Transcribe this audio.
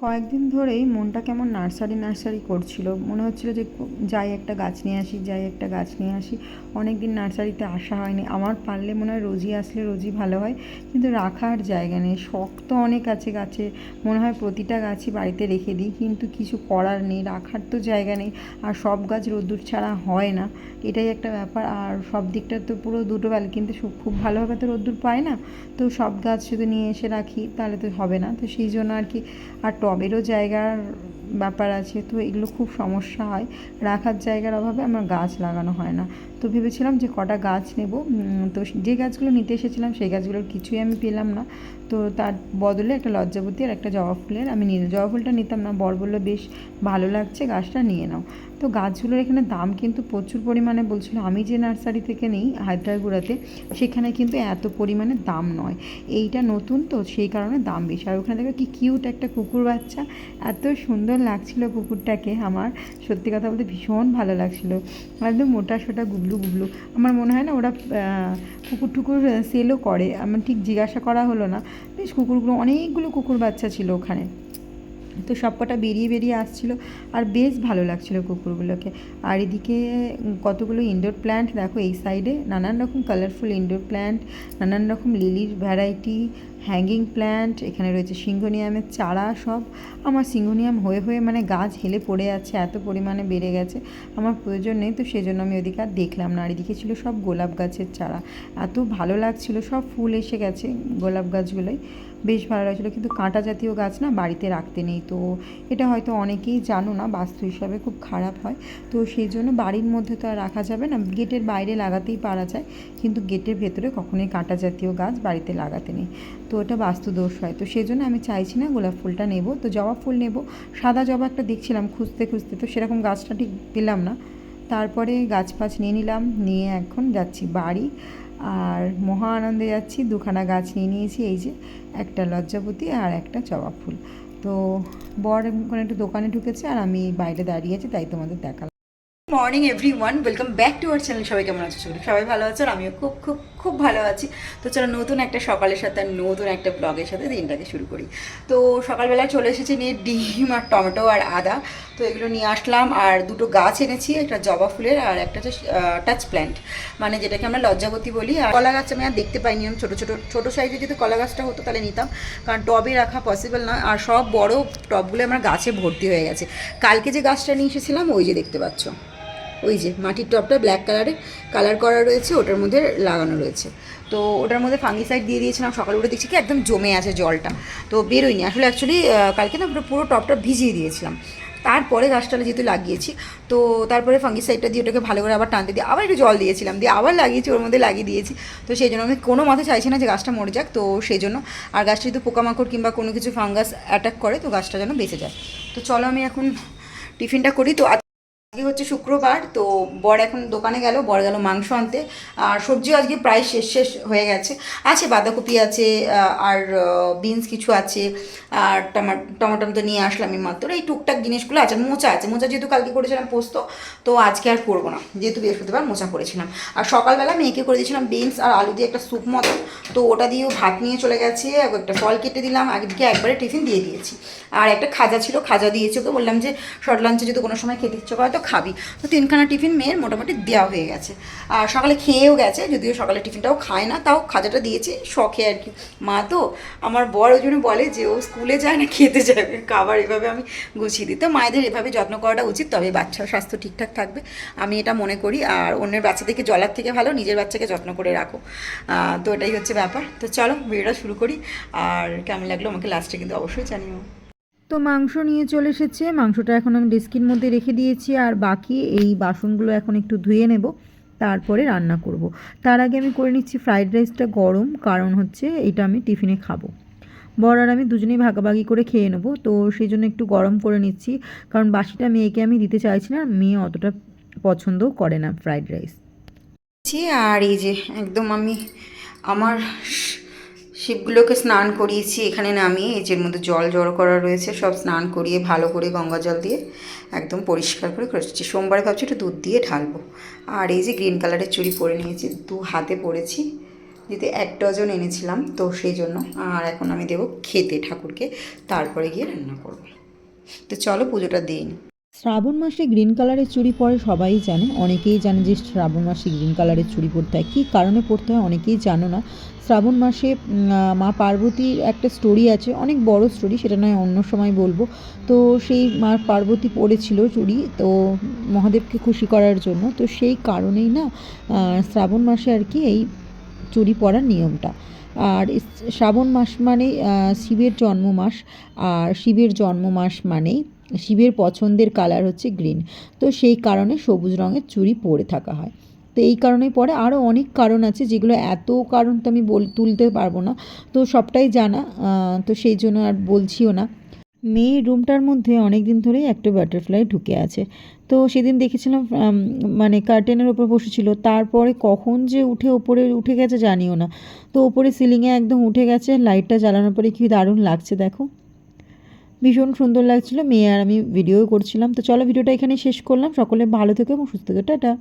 কয়েকদিন ধরেই মনটা কেমন নার্সারি নার্সারি করছিল। মনে হচ্ছিল যে যাই একটা গাছ নিয়ে আসি, যাই একটা গাছ নিয়ে আসি। অনেক দিন নার্সারিতে আসা হয়নি। আমার পারলে মনে হয় রোজই আসলে রোজই ভালো হয়, কিন্তু রাখার জায়গা নেই। শখ তো অনেক আছে গাছে, মনে হয় প্রতিটা গাছই বাড়িতে রেখে দিই, কিন্তু কিছু করার নেই, রাখার তো জায়গা নেই। আর সব গাছ রোদ্দুর ছাড়া হয় না, এটাই একটা ব্যাপার। আর সব দিকটা তো পুরো দুটো বেলা, কিন্তু খুব ভালোভাবে তো রোদ্দুর পায় না। তো সব গাছ যদি নিয়ে এসে রাখি তাহলে তো হবে না, তো সেই জন্য আর কি। আর টবেরও জায়গার ব্যাপার আছে, তো এগুলো খুব সমস্যা হয়। রাখার জায়গার অভাবে আমার গাছ লাগানো হয় না। তো ভেবেছিলাম যে কটা গাছ নেব। তো যে গাছগুলো নিতে এসেছিলাম সেই গাছগুলোর কিছুই আমি পেলাম না। তো তার বদলে একটা লজ্জাবতী আর একটা জবা ফুলের আমি নিয়ে জবা ফুলটা নিতাম না, বর বললো বেশ ভালো লাগছে, গাছটা নিয়ে নাও। তো গাছগুলোর এখানে দাম কিন্তু প্রচুর পরিমাণে বলছিল। আমি যে নার্সারি থেকে নিই হায়দ্রারগুড়াতে, সেখানে কিন্তু এত পরিমাণে দাম নয়। এইটা নতুন তো সেই কারণে দাম বেশি। আর ওখানে দেখো কি কিউট একটা কুকুর বাচ্চা, এত সুন্দর লাগছিল কুকুরটাকে আমার। সত্যি কথা বলতে ভীষণ ভালো লাগছিল, একদম মোটা সোটা গুবলু গুবলু। আমার মনে হয় না ওরা কুকুর টুকুর সেলও করে, আমার ঠিক জিজ্ঞাসা করা হলো না। বেশ কুকুরগুলো, অনেকগুলো কুকুর বাচ্চা ছিল ওখানে। তো সবকটা বেরিয়ে বেরিয়ে আসছিলো, আর বেশ ভালো লাগছিলো কুকুরগুলোকে। আর এদিকে কতগুলো ইনডোর প্ল্যান্ট দেখো, এই সাইডে নানান রকম কালারফুল ইনডোর প্ল্যান্ট, নানান রকম লিলির ভ্যারাইটি, হ্যাঙ্গিং প্ল্যান্ট। এখানে রয়েছে সিঙ্গোনিয়ামের চারা সব। আমার সিঙ্গোনিয়াম হয়ে হয়ে মানে গাছ হেলে পড়ে যাচ্ছে, এত পরিমাণে বেড়ে গেছে। আমার প্রয়োজন নেই, তো সেই জন্য আমি ওদিকে আর দেখলাম না। আর এদিকে ছিল সব গোলাপ গাছের চারা, এত ভালো লাগছিল, সব ফুল এসে গেছে গোলাপ গাছগুলোই। বেশ ভালো লাগছিলো, কিন্তু কাঁটা জাতীয় গাছ না বাড়িতে রাখতে নেই। তো এটা হয়তো অনেকেই জানো না, বাস্তু হিসাবে খুব খারাপ হয়। তো সেই জন্য বাড়ির মধ্যে তো আর রাখা যাবে না, গেটের বাইরে লাগাতেই পারা যায়, কিন্তু গেটের ভেতরে কখনোই কাঁটা জাতীয় গাছ বাড়িতে লাগাতে নেই। তো এটা বাস্তু দোষ হয়। তো সেই জন্য আমি চাইছি না গোলাপ ফুলটা নেব, তো জবা ফুল নেব। সাদা জবা একটা দেখছিলাম খুঁজতে খুঁজতে, তো সেরকম গাছটা ঠিক পেলাম না। তারপরে গাছ ফাছ নিয়ে নিলাম, নিয়ে এখন যাচ্ছি বাড়ি। আর মহা আনন্দে যাচ্ছি, দুখানা গাছ নিয়ে নিয়েছি, এই যে একটা লজ্জাপতি আর একটা জবা ফুল। তো বর ওখানে একটু দোকানে ঢুকেছে, আর আমি বাইরে দাঁড়িয়ে আছি, তাই তোমাদের দেখালাম। Morning everyone, welcome back to our channel. সবাই কেমন আছো? সবাই ভালো আছো, আর আমিও খুব খুব খুব ভালো আছি। তো চলো নতুন একটা সকালের সাথে আর নতুন একটা ব্লগের সাথে দিনটাকে শুরু করি। তো সকালবেলা চলে এসেছি নিয়ে ডিম আর টমেটো আর আদা, তো এগুলো নিয়ে আসলাম। আর দুটো গাছ এনেছি, একটা জবা ফুলের আর একটা হচ্ছে টাচ প্ল্যান্ট, মানে যেটাকে আমরা লজ্জাবতী বলি। আর কলা গাছ আমি আর দেখতে পাইনি, আমি ছোটো সাইজে যদি কলা গাছটা হতো তাহলে নিতাম, কারণ টবে রাখা পসিবল নয়। আর সব বড় টবগুলো আমার গাছে ভর্তি হয়ে গেছে। কালকে যে গাছটা নিয়ে এসেছিলাম ওই যে দেখতে পাচ্ছ, ওই যে মাটির টবটা ব্ল্যাক কালার করা রয়েছে, ওটার মধ্যে লাগানো রয়েছে। তো ওটার মধ্যে ফাঙ্গিসাইড দিয়ে দিয়েছিলাম, সকালে উঠে দেখছি কি একদম জমে আছে জলটা, তো বেরোয়নি আসলে। অ্যাকচুয়ালি কালকে না পুরো টবটা ভিজিয়ে দিয়েছিলাম, তারপরে গাছটা যেহেতু লাগিয়েছি, তো তারপরে ফাঙ্গিসাইডটা দিয়ে ওটাকে ভালো করে আবার টানতে দিয়ে আবার একটু জল দিয়েছিলাম, দিয়ে আবার লাগিয়েছি, ওর মধ্যে লাগিয়ে দিয়েছি। তো সেই জন্য আমি কোনো মাথায় চাইছি না যে গাছটা মরে যাক, তো সেই জন্য। আর গাছটা যদি পোকামাকড় কিংবা কোনো কিছু ফাঙ্গাস অ্যাটাক করে, তো গাছটা যেন বেঁচে যায়। তো চলো আমি এখন টিফিনটা করি। তো আজকে হচ্ছে শুক্রবার, তো বর এখন দোকানে গেল, বর গেল মাংস আনতে। আর সবজিও আজকে প্রায় শেষ শেষ হয়ে গেছে। আছে বাঁধাকপি আছে, আর বিনস কিছু আছে, আর টমেটো তো নিয়ে আসলাম এই মাত্র। এই টুকটাক জিনিসগুলো আছে, মোচা আছে, মোচা যেহেতু কালকে করেছিলাম পোস্ত, তো আজকে আর করবো না, যেহেতু বৃহস্পতিবার মোচা করেছিলাম। আর সকালবেলা মেয়েকে করে দিয়েছিলাম বিনস আর আলু দিয়ে একটা স্যুপ মতো, তো ওটা দিয়েও ভাত নিয়ে চলে গেছে। একটা ফল কেটে দিলাম, আগেদিকে একবারে টিফিন দিয়ে দিয়েছি। আর একটা খাজা ছিল, খাজা দিয়েছি ওকে, বললাম যে শর্ট লাঞ্চে যদি কোনো সময় খেতে ইচ্ছে করে তো খাবি। তো 3খানা টিফিন মেয়ের মোটামুটি দেওয়া হয়ে গেছে। আর সকালে খেয়েও গেছে, যদিও সকালে টিফিনটাও খায় না, তাও খাজাটা দিয়েছি শখে আর কি। মা তো আমার বর ওই জন্য বলে যে ও স্কুলে যায় না খেতে যাবে, খাবার এভাবে আমি গুছিয়ে দিই। তো মায়েদের এভাবে যত্ন করাটা উচিত, তবে বাচ্চার স্বাস্থ্য ঠিকঠাক থাকবে, আমি এটা মনে করি। আর অন্যের বাচ্চাদেরকে জ্বলার থেকে ভালো নিজের বাচ্চাকে যত্ন করে রাখো। তো এটাই হচ্ছে ব্যাপার। তো চলো ভিডিওটা শুরু করি, আর কেমন লাগলো আমাকে লাস্টে কিন্তু অবশ্যই জানিও। তো মাংস নিয়ে চলে এসেছে, মাংসটা এখন আমি ডেস্কির মধ্যে রেখে দিয়েছি, আর বাকি এই বাসনগুলো এখন একটু ধুয়ে নেব, তারপরে রান্না করব। তার আগে আমি করে নিচ্ছি ফ্রাইড রাইসটা গরম, কারণ হচ্ছে এটা আমি টিফিনে খাবো। বর আর আমি দুজনেই ভাগাভাগি করে খেয়ে নেবো, তো সেই জন্য একটু গরম করে নিচ্ছি, কারণ বাসিটা মেয়েকে আমি দিতে চাইছি না, মেয়ে অতটা পছন্দও করে না ফ্রাইড রাইস। আর এই যে একদম আমি আমার শিবগুলোকে স্নান করিয়েছি এখানে নামিয়ে, এই যে এর মধ্যে জল জড়ো করা রয়েছে, সব স্নান করিয়ে ভালো করে গঙ্গা জল দিয়ে একদম পরিষ্কার করে করেছি। সোমবারে ভাবছি একটু দুধ দিয়ে ঢালবো। আর এই যে গ্রিন কালারের চুড়ি পরে নিয়েছি, 2 হাতে পরেছি, যেতে 1 ডজন এনেছিলাম, তো সেই জন্য। আর এখন আমি দেবো খেতে ঠাকুরকে, তারপরে গিয়ে রান্না করব। তো চলো পুজোটা দিই। শ্রাবণ মাসে গ্রিন কালারের চুড়ি পরে সবাই জানে, অনেকেই জানে যে শ্রাবণ মাসে গ্রিন কালারের চুড়ি পরতে হয়। কী কারণে পরতে হয় অনেকেই জানো না। শ্রাবণ মাসে মা পার্বতীর একটা স্টোরি আছে, অনেক বড় স্টোরি, সেটা নয় অন্য সময় বলবো। তো সেই মা পার্বতী পরেছিল চুড়ি, তো মহাদেবকে খুশি করার জন্য। তো সেই কারণেই না শ্রাবণ মাসে আর কি এই চুড়ি পরার নিয়মটা। আর শ্রাবণ মাস মানেই শিবের জন্ম মাস, আর শিবের জন্ম মাস মানেই শিবের পছন্দের কালার হচ্ছে গ্রিন। তো সেই কারণে সবুজ রঙের চুড়ি পরে থাকা হয়। তো এই কারণেই পরে, আরও অনেক কারণ আছে যেগুলো এত কারণ তো আমি তুলতে পারবো না, তো সবটাই জানা, তো সেই জন্য আর বলছিও না। মেয়ের রুমটার মধ্যে অনেক দিন ধরেই একটা বাটারফ্লাই ঢুকে আছে। তো সেদিন দেখেছিলাম মানে কার্টেনের ওপর বসেছিল, তারপরে কখন যে উঠে ওপরে উঠে গেছে জানিও না। তো ওপরে সিলিংয়ে একদম উঠে গেছে, লাইটটা জ্বালানোর পরে কি দারুণ লাগছে দেখো, ভীষণ সুন্দর লাগছিলো। মেয়ে আর আমি ভিডিও করছিলাম। তো চলো ভিডিওটা এখানে শেষ করলাম। সকলে ভালো থেকো এবং সুস্থ থেকো, টাটা।